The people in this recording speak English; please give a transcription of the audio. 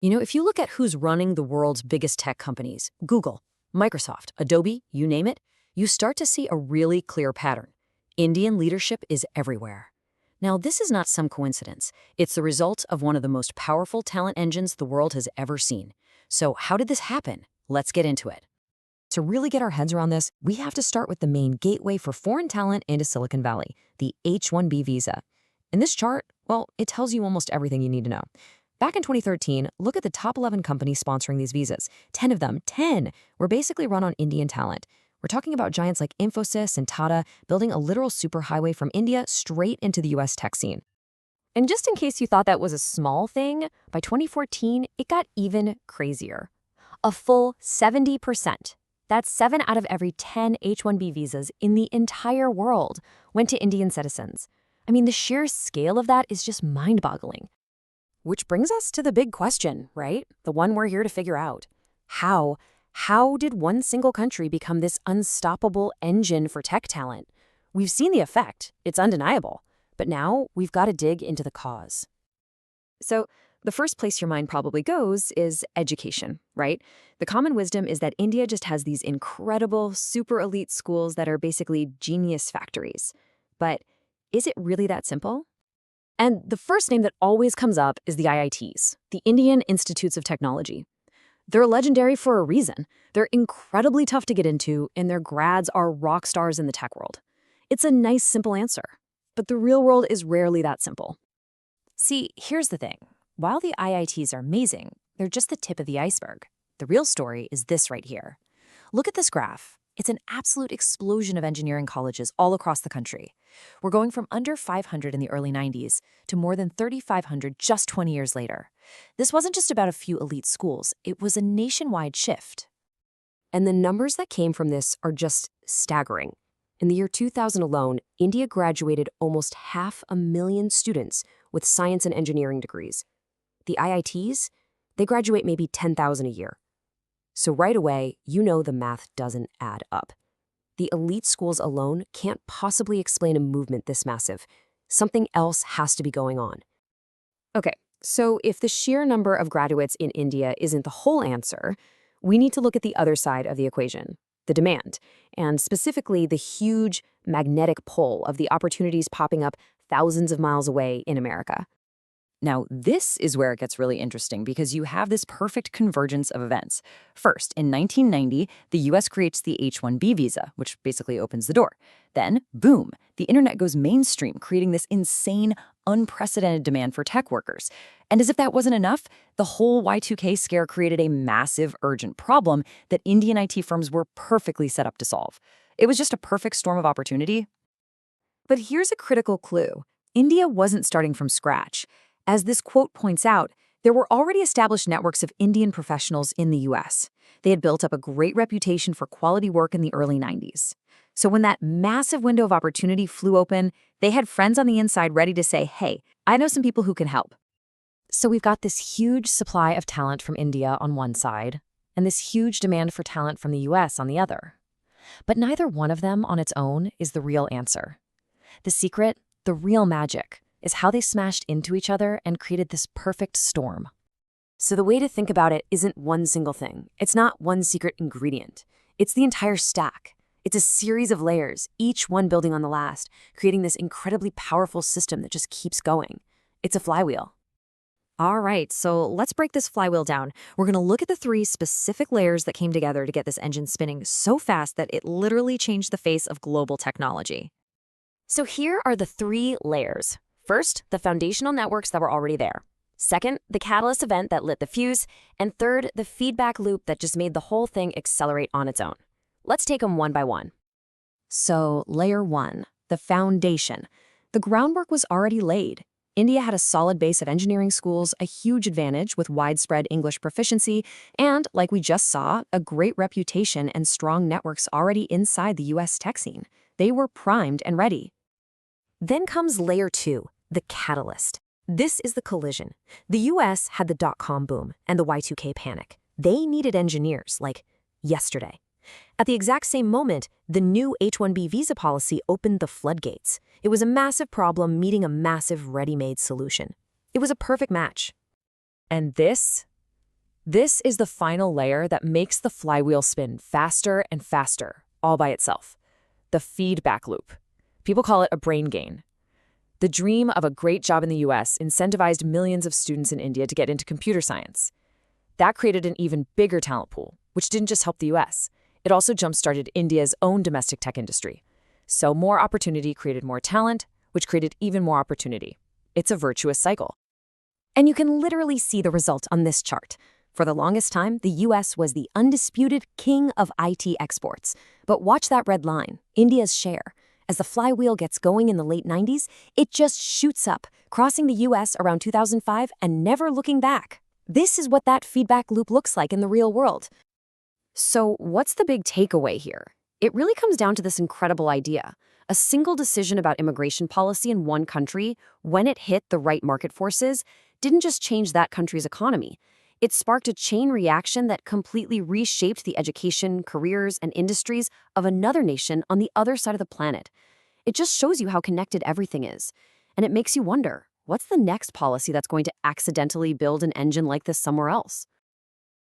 If you look at who's running the world's biggest tech companies, Google, Microsoft, Adobe, you name it, you start to see a really clear pattern. Indian leadership is everywhere. Now, this is not some coincidence. It's the result of one of the most powerful talent engines the world has ever seen. So how did this happen? Let's get into it. To really get our heads around this, we have to start with the main gateway for foreign talent into Silicon Valley, the H-1B visa. In this chart, well, it tells you almost everything you need to know. Back in 2013, look at the top 11 companies sponsoring these visas. 10 of them, 10, were basically run on Indian talent. We're talking about giants like Infosys and Tata building a literal superhighway from India straight into the US tech scene. And just in case you thought that was a small thing, by 2014, it got even crazier. A full 70%. That's 7 out of every 10 H-1B visas in the entire world went to Indian citizens. I mean, the sheer scale of that is just mind-boggling. Which brings us to the big question, right? The one we're here to figure out. How did one single country become this unstoppable engine for tech talent? We've seen the effect. It's undeniable. But now we've got to dig into the cause. So the first place your mind probably goes is education, right? The common wisdom is that India just has these incredible, super elite schools that are basically genius factories. But is it really that simple? And the first name that always comes up is the IITs, the Indian Institutes of Technology. They're legendary for a reason. They're incredibly tough to get into, and their grads are rock stars in the tech world. It's a nice, simple answer. But the real world is rarely that simple. See, here's the thing. While the IITs are amazing, they're just the tip of the iceberg. The real story is this right here. Look at this graph. It's an absolute explosion of engineering colleges all across the country. We're going from under 500 in the early 90s to more than 3,500 just 20 years later. This wasn't just about a few elite schools. It was a nationwide shift. And the numbers that came from this are just staggering. In the year 2000 alone, India graduated almost 500,000 students with science and engineering degrees. The IITs, they graduate maybe 10,000 a year. So right away, you know the math doesn't add up. The elite schools alone can't possibly explain a movement this massive. Something else has to be going on. Okay, so if the sheer number of graduates in India isn't the whole answer, we need to look at the other side of the equation, the demand, and specifically the huge magnetic pull of the opportunities popping up thousands of miles away in America. Now, this is where it gets really interesting because you have this perfect convergence of events. First, in 1990, the US creates the H-1B visa, which basically opens the door. Then, boom, the internet goes mainstream, creating this insane, unprecedented demand for tech workers. And as if that wasn't enough, the whole Y2K scare created a massive, urgent problem that Indian IT firms were perfectly set up to solve. It was just a perfect storm of opportunity. But here's a critical clue. India wasn't starting from scratch. As this quote points out, there were already established networks of Indian professionals in the US. They had built up a great reputation for quality work in the early 90s. So when that massive window of opportunity flew open, they had friends on the inside ready to say, hey, I know some people who can help. So we've got this huge supply of talent from India on one side, and this huge demand for talent from the US on the other. But neither one of them on its own is the real answer. The secret, the real magic, is how they smashed into each other and created this perfect storm. So the way to think about it isn't one single thing. It's not one secret ingredient. It's the entire stack. It's a series of layers, each one building on the last, creating this incredibly powerful system that just keeps going. It's a flywheel. All right, so let's break this flywheel down. We're going to look at the 3 specific layers that came together to get this engine spinning so fast that it literally changed the face of global technology. So here are the 3 layers. First, the foundational networks that were already there. Second, the catalyst event that lit the fuse. And third, the feedback loop that just made the whole thing accelerate on its own. Let's take them one by one. So, layer 1, the foundation. The groundwork was already laid. India had a solid base of engineering schools, a huge advantage with widespread English proficiency, and, like we just saw, a great reputation and strong networks already inside the US tech scene. They were primed and ready. Then comes layer 2. The catalyst. This is the collision. The US had the dot-com boom and the Y2K panic. They needed engineers, like yesterday. At the exact same moment, the new H-1B visa policy opened the floodgates. It was a massive problem meeting a massive ready-made solution. It was a perfect match. And this This is the final layer that makes the flywheel spin faster and faster, all by itself. The feedback loop. People call it a brain gain. The dream of a great job in the US incentivized millions of students in India to get into computer science. That created an even bigger talent pool, which didn't just help the US. It also jump-started India's own domestic tech industry. So more opportunity created more talent, which created even more opportunity. It's a virtuous cycle. And you can literally see the result on this chart. For the longest time, the US was the undisputed king of IT exports. But watch that red line, India's share. As the flywheel gets going in the late 90s, it just shoots up, crossing the US around 2005 and never looking back. This is what that feedback loop looks like in the real world. So what's the big takeaway here? It really comes down to this incredible idea. A single decision about immigration policy in one country, when it hit the right market forces, didn't just change that country's economy. It sparked a chain reaction that completely reshaped the education, careers, and industries of another nation on the other side of the planet. It just shows you how connected everything is. And it makes you wonder, what's the next policy that's going to accidentally build an engine like this somewhere else?